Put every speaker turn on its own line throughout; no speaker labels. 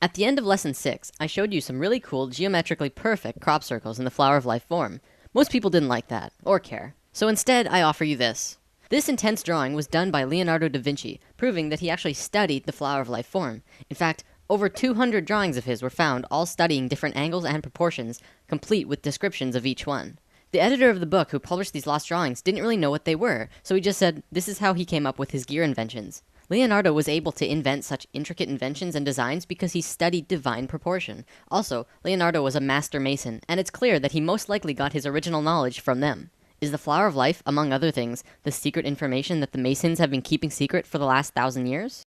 At the end of lesson 6, I showed you some really cool geometrically perfect crop circles in the flower of life form. Most people didn't like that, or care. So instead, I offer you this. This intense drawing was done by Leonardo da Vinci, proving that he actually studied the flower of life form. In fact, over 200 drawings of his were found, all studying different angles and proportions, complete with descriptions of each one. The editor of the book who published these lost drawings didn't really know what they were, so he just said this is how he came up with his gear inventions. Leonardo was able to invent such intricate inventions and designs because he studied divine proportion. Also, Leonardo was a master mason, and it's clear that he most likely got his original knowledge from them. Is the flower of life, among other things, the secret information that the Masons have been keeping secret for the last 1,000 years?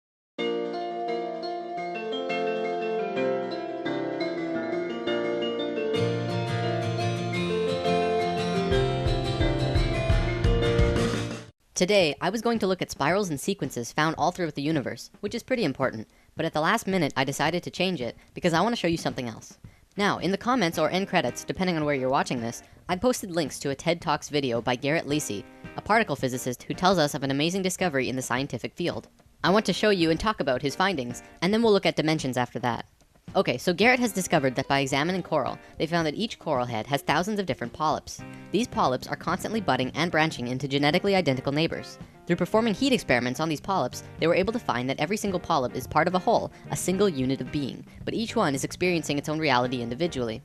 Today, I was going to look at spirals and sequences found all throughout the universe, which is pretty important, but at the last minute I decided to change it because I want to show you something else. Now, in the comments or end credits, depending on where you're watching this, I posted links to a TED Talks video by Garrett Lacey, a particle physicist who tells us of an amazing discovery in the scientific field. I want to show you and talk about his findings, and then we'll look at dimensions after that. Okay, so Garrett has discovered that by examining coral, they found that each coral head has thousands of different polyps. These polyps are constantly budding and branching into genetically identical neighbors. Through performing heat experiments on these polyps, they were able to find that every single polyp is part of a whole, a single unit of being, but each one is experiencing its own reality individually.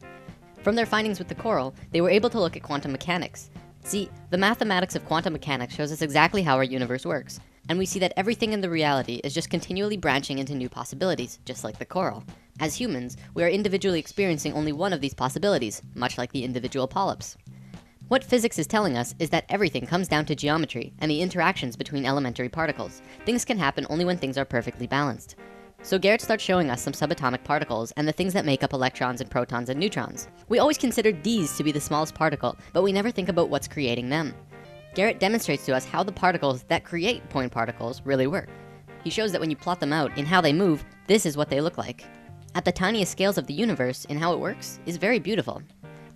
From their findings with the coral, they were able to look at quantum mechanics. See, the mathematics of quantum mechanics shows us exactly how our universe works, and we see that everything in the reality is just continually branching into new possibilities, just like the coral. As humans, we are individually experiencing only one of these possibilities, much like the individual polyps. What physics is telling us is that everything comes down to geometry and the interactions between elementary particles. Things can happen only when things are perfectly balanced. So Garrett starts showing us some subatomic particles and the things that make up electrons and protons and neutrons. We always consider these to be the smallest particle, but we never think about what's creating them. Garrett demonstrates to us how the particles that create point particles really work. He shows that when you plot them out in how they move, this is what they look like. At the tiniest scales of the universe in how it works is very beautiful.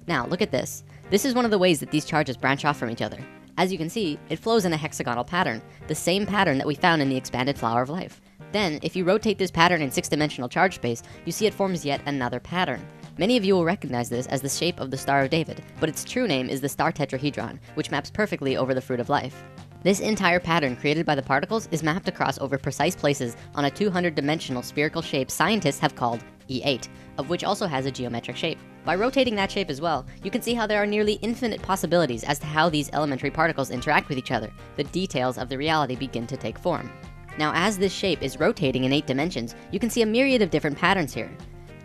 Now, look at this. This is one of the ways that these charges branch off from each other. As you can see, it flows in a hexagonal pattern, the same pattern that we found in the expanded flower of life. Then, if you rotate this pattern in 6-dimensional charge space, you see it forms yet another pattern. Many of you will recognize this as the shape of the Star of David, but its true name is the star tetrahedron, which maps perfectly over the fruit of life. This entire pattern created by the particles is mapped across over precise places on a 200-dimensional spherical shape scientists have called E8, of which also has a geometric shape. By rotating that shape as well, you can see how there are nearly infinite possibilities as to how these elementary particles interact with each other. The details of the reality begin to take form. Now, as this shape is rotating in 8 dimensions, you can see a myriad of different patterns here.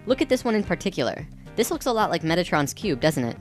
Look at this one in particular. This looks a lot like Metatron's cube, doesn't it?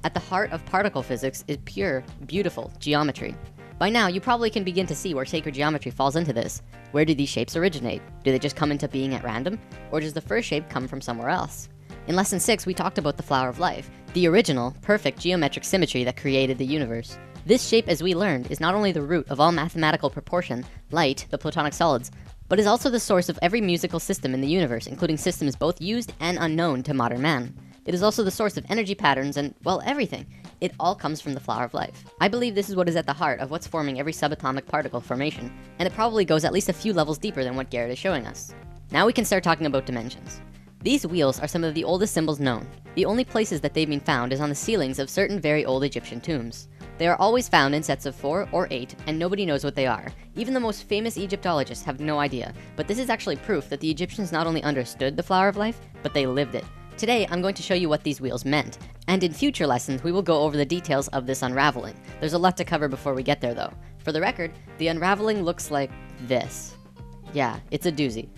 At the heart of particle physics is pure, beautiful geometry. By now, you probably can begin to see where sacred geometry falls into this. Where do these shapes originate? Do they just come into being at random? Or does the first shape come from somewhere else? In lesson 6, we talked about the flower of life, the original, perfect geometric symmetry that created the universe. This shape, as we learned, is not only the root of all mathematical proportion, light, the platonic solids, but is also the source of every musical system in the universe, including systems both used and unknown to modern man. It is also the source of energy patterns and, well, everything. It all comes from the flower of life. I believe this is what is at the heart of what's forming every subatomic particle formation, and it probably goes at least a few levels deeper than what Garrett is showing us. Now we can start talking about dimensions. These wheels are some of the oldest symbols known. The only places that they've been found is on the ceilings of certain very old Egyptian tombs. They are always found in sets of 4 or 8, and nobody knows what they are. Even the most famous Egyptologists have no idea, but this is actually proof that the Egyptians not only understood the flower of life, but they lived it. Today, I'm going to show you what these wheels meant, and in future lessons, we will go over the details of this unraveling. There's a lot to cover before we get there though. For the record, the unraveling looks like this. Yeah, it's a doozy.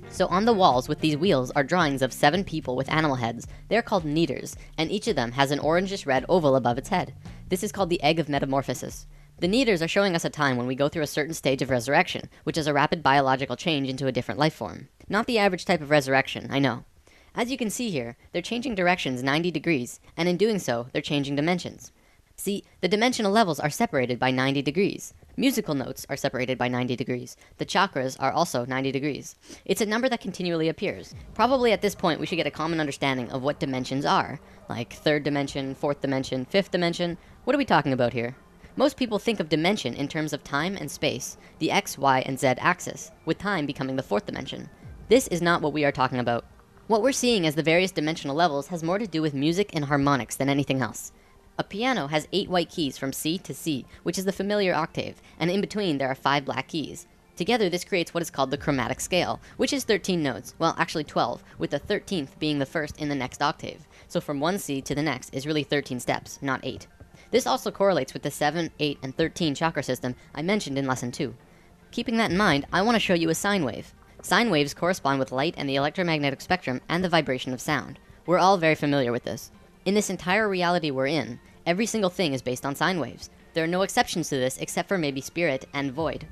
So on the walls with these wheels are drawings of 7 people with animal heads. They're called neiters, and each of them has an orangish red oval above its head. This is called the egg of metamorphosis. The neiters are showing us a time when we go through a certain stage of resurrection, which is a rapid biological change into a different life form. Not the average type of resurrection, I know. As you can see here, they're changing directions 90 degrees, and in doing so, they're changing dimensions. See, the dimensional levels are separated by 90 degrees. Musical notes are separated by 90 degrees. The chakras are also 90 degrees. It's a number that continually appears. Probably at this point, we should get a common understanding of what dimensions are, like 3rd dimension, 4th dimension, 5th dimension. What are we talking about here? Most people think of dimension in terms of time and space, the X, Y, and Z axis, with time becoming the 4th dimension. This is not what we are talking about. What we're seeing as the various dimensional levels has more to do with music and harmonics than anything else. A piano has 8 white keys from C to C, which is the familiar octave, and in between there are 5 black keys. Together this creates what is called the chromatic scale, which is 13 notes, well actually 12, with the 13th being the first in the next octave. So from one C to the next is really 13 steps, not 8. This also correlates with the 7, 8, and 13 chakra system I mentioned in lesson 2. Keeping that in mind, I want to show you a sine wave. Sine waves correspond with light and the electromagnetic spectrum and the vibration of sound. We're all very familiar with this. In this entire reality we're in, every single thing is based on sine waves. There are no exceptions to this except for maybe spirit and void.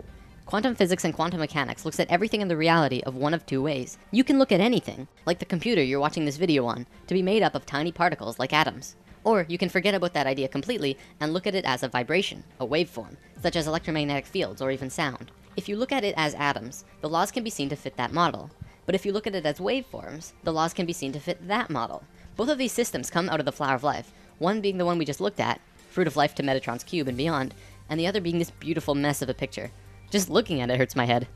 Quantum physics and quantum mechanics looks at everything in the reality of one of 2 ways. You can look at anything, like the computer you're watching this video on, to be made up of tiny particles like atoms. Or you can forget about that idea completely and look at it as a vibration, a waveform, such as electromagnetic fields or even sound. If you look at it as atoms, the laws can be seen to fit that model. But if you look at it as waveforms, the laws can be seen to fit that model. Both of these systems come out of the flower of life, one being the one we just looked at, fruit of life to Metatron's cube and beyond, and the other being this beautiful mess of a picture. Just looking at it hurts my head.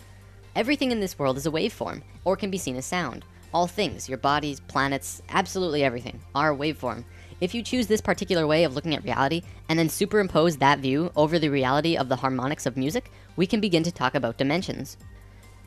Everything in this world is a waveform, or can be seen as sound. All things, your bodies, planets, absolutely everything, are a waveform. If you choose this particular way of looking at reality, and then superimpose that view over the reality of the harmonics of music, we can begin to talk about dimensions.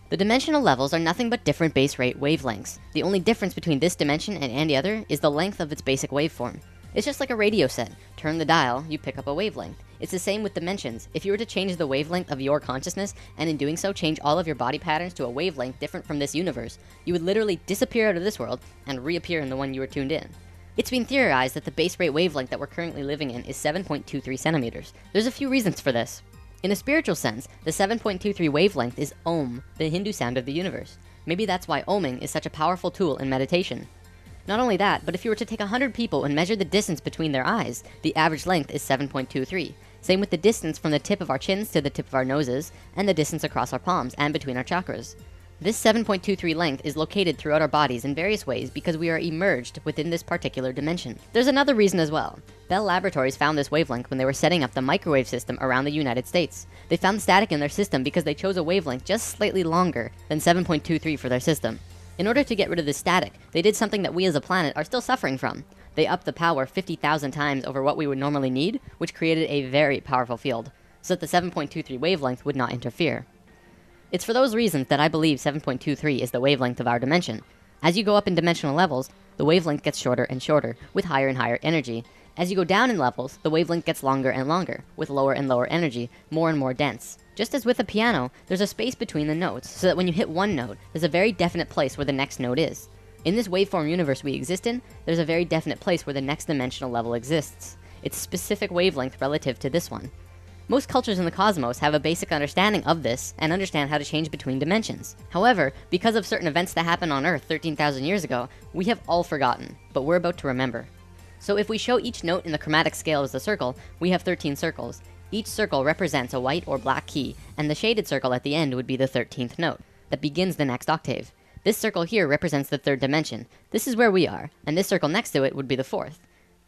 The dimensional levels are nothing but different base rate wavelengths. The only difference between this dimension and any other is the length of its basic waveform. It's just like a radio set. Turn the dial, you pick up a wavelength. It's the same with dimensions. If you were to change the wavelength of your consciousness, and in doing so change all of your body patterns to a wavelength different from this universe, you would literally disappear out of this world and reappear in the one you were tuned in. It's been theorized that the base rate wavelength that we're currently living in is 7.23 centimeters. There's a few reasons for this. In a spiritual sense, the 7.23 wavelength is Om, the Hindu sound of the universe. Maybe that's why Oming is such a powerful tool in meditation. Not only that, but if you were to take 100 people and measure the distance between their eyes, the average length is 7.23. Same with the distance from the tip of our chins to the tip of our noses, and the distance across our palms and between our chakras. This 7.23 length is located throughout our bodies in various ways because we are emerged within this particular dimension. There's another reason as well. Bell Laboratories found this wavelength when they were setting up the microwave system around the United States. They found static in their system because they chose a wavelength just slightly longer than 7.23 for their system. In order to get rid of this static, they did something that we as a planet are still suffering from. They upped the power 50,000 times over what we would normally need, which created a very powerful field, so that the 7.23 wavelength would not interfere. It's for those reasons that I believe 7.23 is the wavelength of our dimension. As you go up in dimensional levels, the wavelength gets shorter and shorter, with higher and higher energy. As you go down in levels, the wavelength gets longer and longer, with lower and lower energy, more and more dense. Just as with a piano, there's a space between the notes, so that when you hit one note, there's a very definite place where the next note is. In this waveform universe we exist in, there's a very definite place where the next dimensional level exists. It's a specific wavelength relative to this one. Most cultures in the cosmos have a basic understanding of this and understand how to change between dimensions. However, because of certain events that happened on Earth 13,000 years ago, we have all forgotten, but we're about to remember. So if we show each note in the chromatic scale as a circle, we have 13 circles. Each circle represents a white or black key, and the shaded circle at the end would be the 13th note that begins the next octave. This circle here represents the 3rd dimension. This is where we are, and this circle next to it would be the 4th.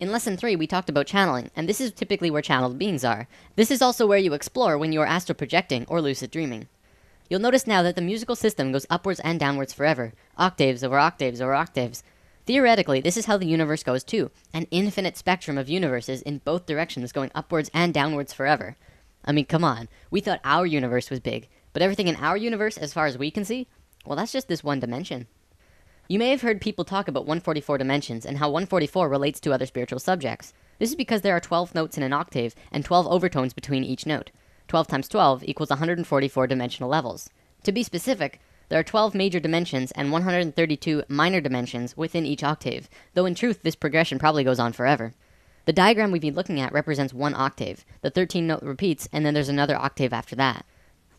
In lesson 3, we talked about channeling, and this is typically where channeled beings are. This is also where you explore when you are astral projecting or lucid dreaming. You'll notice now that the musical system goes upwards and downwards forever, octaves over octaves over octaves. Theoretically, this is how the universe goes too, an infinite spectrum of universes in both directions going upwards and downwards forever. I mean, come on, we thought our universe was big, but everything in our universe, as far as we can see, well, that's just this one dimension. You may have heard people talk about 144 dimensions and how 144 relates to other spiritual subjects. This is because there are 12 notes in an octave and 12 overtones between each note. 12 times 12 equals 144 dimensional levels. To be specific, there are 12 major dimensions and 132 minor dimensions within each octave, though in truth this progression probably goes on forever. The diagram we've been looking at represents one octave. The 13th note repeats, and then there's another octave after that.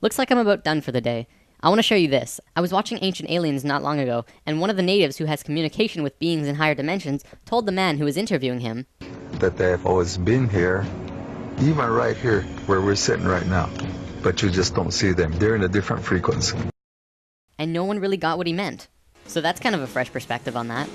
Looks like I'm about done for the day. I want to show you this. I was watching Ancient Aliens not long ago, and one of the natives who has communication with beings in higher dimensions told the man who was interviewing him
that they have always been here, even right here where we're sitting right now, but you just don't see them. They're in a different frequency.
And no one really got what he meant. So that's kind of a fresh perspective on that.